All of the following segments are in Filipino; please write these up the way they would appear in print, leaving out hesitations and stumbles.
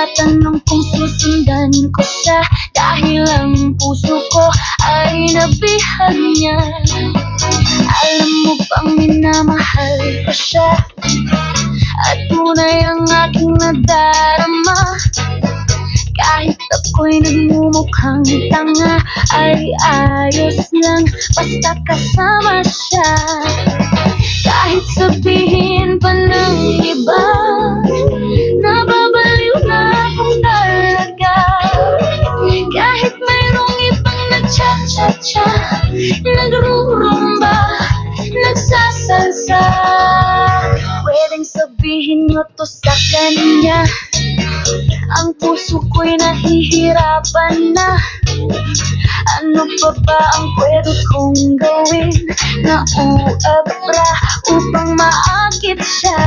nagtatanong kung susundan ko siya, dahil ang puso ko ay nabihag niya. Alam mo bang minamahal ko siya, at tunay ang aking nadarama. Kahit ako'y nagmumukhang tanga, ay ayos lang basta kasama siya. Kahit sabihin pa ng iba, nababaliw na akong talaga. Kahit mayroong ibang nagcha-cha-cha, nagrurumba, nagsasalsa, pwedeng sabihin nyo to sa kanya. Ang puso ko'y nahihirapan na. Ano pa ba ang pwede kong gawin na uabra upang maakit siya?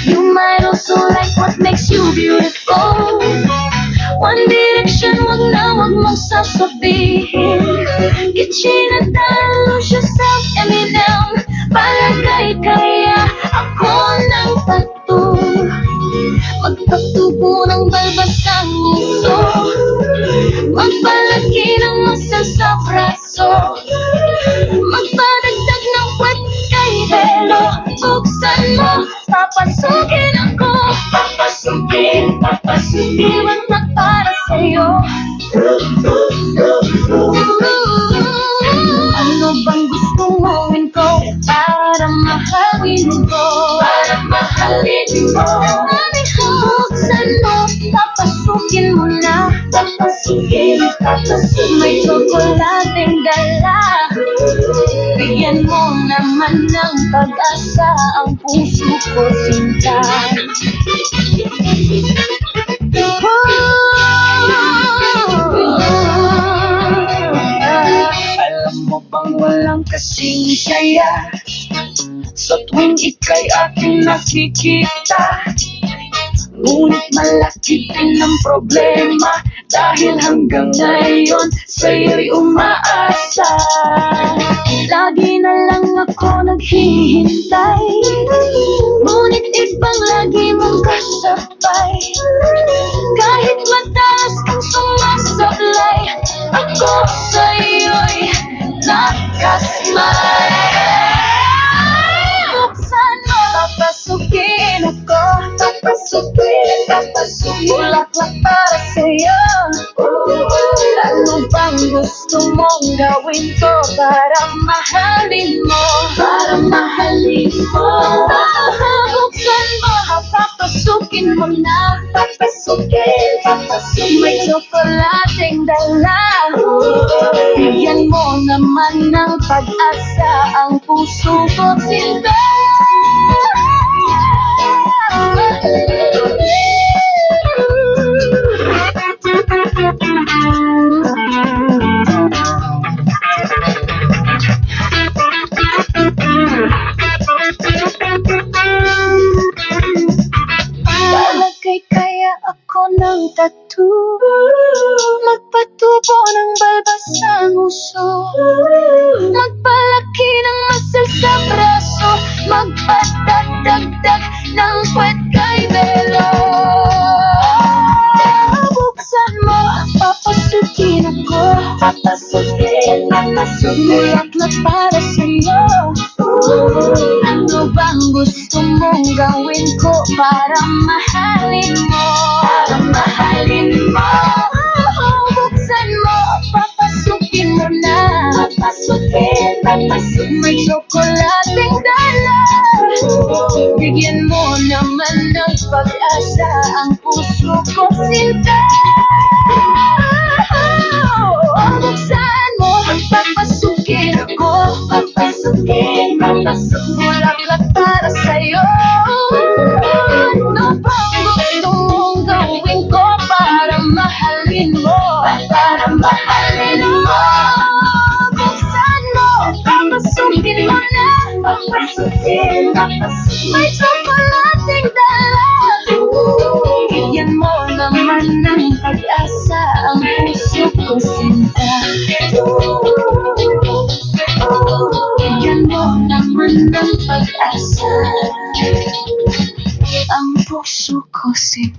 You might also like what makes you beautiful. One Direction, wag mong sasabihin. Kitchenada, lose yourself, Eminem. Palagay kaya ako ng tattoo, magpatubo ng balbas ang uso, magpalaki ng muscle sa braso, magpadagdag ng kwet kay Belo. Buksan mo, papasukin ako, papasukin, iwan na para sa'yo. Ano bang gusto mong ko para mahalin ko? Para mahalin mo. Buksan mo, papasukin mo na. Papasukin, may tsokolating dala. Bigyan mo naman ng pag-asa ang puso ko, sinta. Alam mo bang walang kasing saya sa tuwing ika'y aking nakikita? Ngunit malaki din ang problema, dahil hanggang ngayon sa'yo'y umaasa. Lagi na lang ako naghihintay, ngunit ibang lagi mong kasabay. Kahit madalas kang sumasablay, ako sa'yo'y nakasmile. Buksan mo, papasukin ako, papasukin, bulaklak para sa'yo. Ano bang gusto mong gawin ko para mahalin mo? Para mahalin mo. Buksan mo, papasukin mo na. Papasukin, may tsokolating dala. Bigyan mo naman ng pag-asa ang puso ko, sinta. Palagay kaya ako ng tattoo, magpatubo ng balbas ng uso, magpalaki ng muscle sa braso, magpadagdag ng kwet kay Belo. Buksan mo, papasukin ako, papasukin, bulaklak para sa'yo. Ano bang gusto mong gawin ko para mahalin mo? Para mahalin mo. Buksan mo, papasukin mo na. Papasukin, may tsokolating dala. Bigyan mo naman ng pag-asa ang puso ko, sinta. Buksan mo, papasukin ako, papasukin, bulaklak para sa'yo. Ano bang gusto mong gawin ko para mahalin mo? Para mahalin mo. Buksan mo, papasukin mo na. Papasukin, may tsokolating dala. Bigyan mo naman ng pag-asa ang puso ko, sinta. Bigyan mo naman ng pag-asa ang puso ko, sinta.